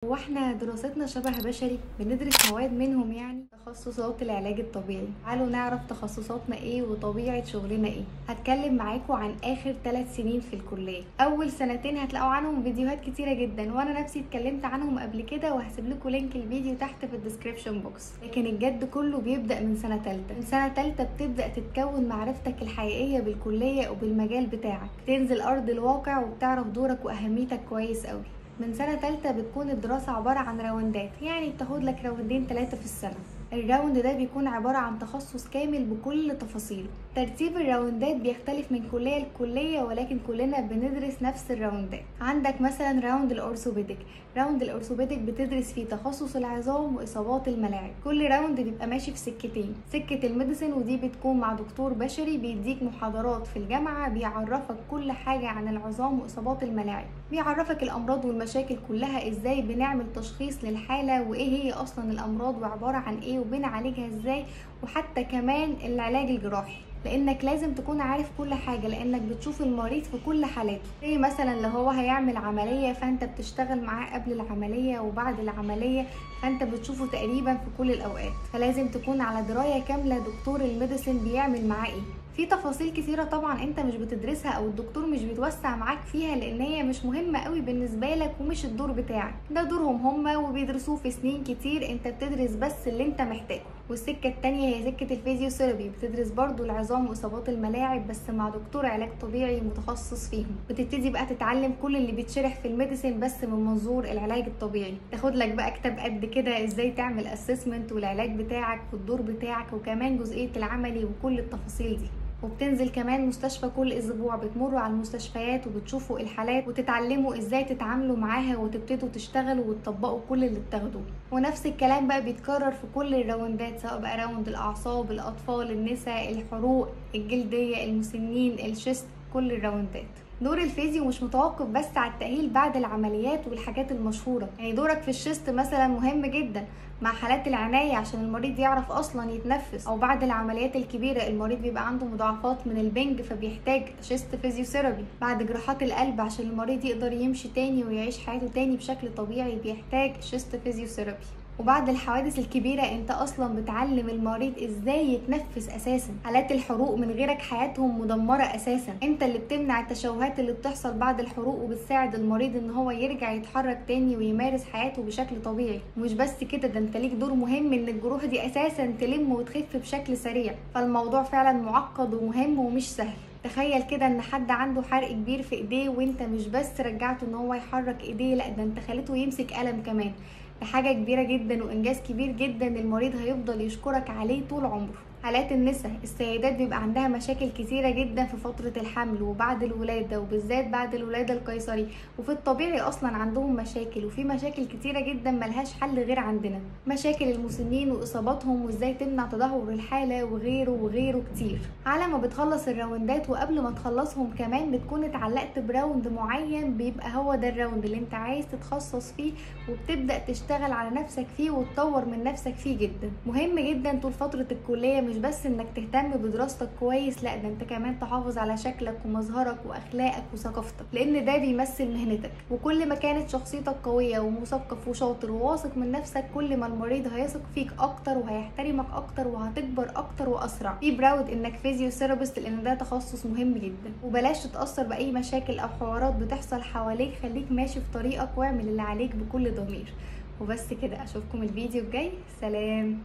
واحنا دراستنا شبه بشري بندرس مواد منهم، يعني تخصصات العلاج الطبيعي. تعالوا نعرف تخصصاتنا ايه وطبيعة شغلنا ايه. هتكلم معاكم عن اخر 3 سنين في الكلية. اول سنتين هتلاقوا عنهم فيديوهات كتيرة جدا، وانا نفسي اتكلمت عنهم قبل كده، وهسيب لكم لينك الفيديو تحت في الديسكريبشن بوكس. لكن الجد كله بيبدأ من سنة تالتة. من سنة تالتة بتبدأ تتكون معرفتك الحقيقية بالكلية وبالمجال بتاعك، تنزل ارض الواقع وبتعرف دورك واهميتك كويس قوي. من سنة تالتة بتكون الدراسة عبارة عن راوندات، يعني بتاخد لك راوندين 3 في السنة. الراوند ده بيكون عبارة عن تخصص كامل بكل تفاصيله. ترتيب الراوندات بيختلف من كلية لكلية، ولكن كلنا بندرس نفس الراوندات. عندك مثلا راوند الأورثوبيديك. راوند الأورثوبيديك بتدرس فيه تخصص العظام وإصابات الملاعب. كل راوند بيبقى ماشي في سكتين، سكة الميديسن ودي بتكون مع دكتور بشري بيديك محاضرات في الجامعة، بيعرفك كل حاجة عن العظام وإصابات الملاعب، بيعرفك الأمراض والمشاكل كلها، ازاي بنعمل تشخيص للحالة، وايه هي اصلا الامراض وعبارة عن ايه وبنعالجها ازاي، وحتى كمان العلاج الجراحي. لانك لازم تكون عارف كل حاجة، لانك بتشوف المريض في كل حالاته. زي مثلا لو هو هيعمل عملية فانت بتشتغل معاه قبل العملية وبعد العملية، فانت بتشوفه تقريبا في كل الاوقات. فلازم تكون على دراية كاملة دكتور الميديسن بيعمل معاه ايه. في تفاصيل كتيرة طبعا انت مش بتدرسها او الدكتور مش بيتوسع معاك فيها، لان هي مش مهمة قوي بالنسبة لك ومش الدور بتاعك، ده دورهم هما وبيدرسوه في سنين كتير. انت بتدرس بس اللي انت محتاجه. والسكة التانية هي سكة الفيزيوثيرابي، بتدرس برضو العظام واصابات الملاعب بس مع دكتور علاج طبيعي متخصص فيهم. بتبتدي بقى تتعلم كل اللي بيتشرح في الميديسن بس من منظور العلاج الطبيعي. تاخد لك بقى كتاب قد كده ازاي تعمل اسسمنت والعلاج بتاعك والدور بتاعك، وكمان جزئية العملي وكل التفاصيل دي. وبتنزل كمان مستشفى كل اسبوع، بتمروا على المستشفيات وبتشوفوا الحالات وتتعلموا ازاي تتعاملوا معاها، وتبتدوا تشتغلوا وتطبقوا كل اللي بتاخدوه. ونفس الكلام بقى بيتكرر في كل الراوندات، سواء بقى راوند الاعصاب، الاطفال، النساء، الحروق، الجلدية، المسنين، الشست، كل الراوندات. دور الفيزيو مش متوقف بس على التأهيل بعد العمليات والحاجات المشهورة، يعني دورك في الشست مثلا مهم جدا مع حالات العناية عشان المريض يعرف اصلا يتنفس، او بعد العمليات الكبيرة المريض بيبقى عنده مضاعفات من البنج فبيحتاج شيست فيزيوثيرابي. بعد جراحات القلب عشان المريض يقدر يمشي تاني ويعيش حياته تاني بشكل طبيعي بيحتاج شيست فيزيوثيرابي. وبعد الحوادث الكبيرة انت اصلا بتعلم المريض ازاي يتنفس اساسا. حالات الحروق من غيرك حياتهم مدمرة اساسا، انت اللي بتمنع التشوهات اللي بتحصل بعد الحروق، وبتساعد المريض ان هو يرجع يتحرك تاني ويمارس حياته بشكل طبيعي. ومش بس كده، ده انت ليك دور مهم ان الجروح دي اساسا تلم وتخف بشكل سريع. فالموضوع فعلا معقد ومهم ومش سهل. تخيل كده ان حد عنده حرق كبير في ايديه، وانت مش بس رجعته ان هو يحرك ايديه، لا ده انت خليته يمسك قلم كمان. ده حاجة كبيرة جدا وانجاز كبير جدا، المريض هيفضل يشكرك عليه طول عمره. حالات النساء، السيدات بيبقى عندها مشاكل كتيرة جدا في فترة الحمل وبعد الولادة، وبالذات بعد الولادة القيصري، وفي الطبيعي اصلا عندهم مشاكل، وفي مشاكل كتيرة جدا ملهاش حل غير عندنا. مشاكل المسنين واصاباتهم وازاي تمنع تدهور الحالة وغيره وغيره كتير. على ما بتخلص الراوندات وقبل ما تخلصهم كمان بتكون اتعلقت براوند معين، بيبقى هو ده الراوند اللي انت عايز تتخصص فيه، وبتبدأ تشتغل على نفسك فيه وتطور من نفسك فيه جدا. مهم جدا طول فترة الكلية مش بس انك تهتم بدراستك كويس، لا ده انت كمان تحافظ على شكلك ومظهرك واخلاقك وثقافتك، لان ده بيمثل مهنتك. وكل ما كانت شخصيتك قوية ومثقف وشاطر وواثق من نفسك، كل ما المريض هيثق فيك اكتر وهيحترمك اكتر وهتكبر اكتر واسرع. بي براود انك فيزيوثيرابيست، لان ده تخصص مهم جدا. وبلاش تتأثر باي مشاكل او حوارات بتحصل حواليك، خليك ماشي في طريقك واعمل اللي عليك بكل ضمير. وبس كده، اشوفكم الفيديو الجاي، سلام.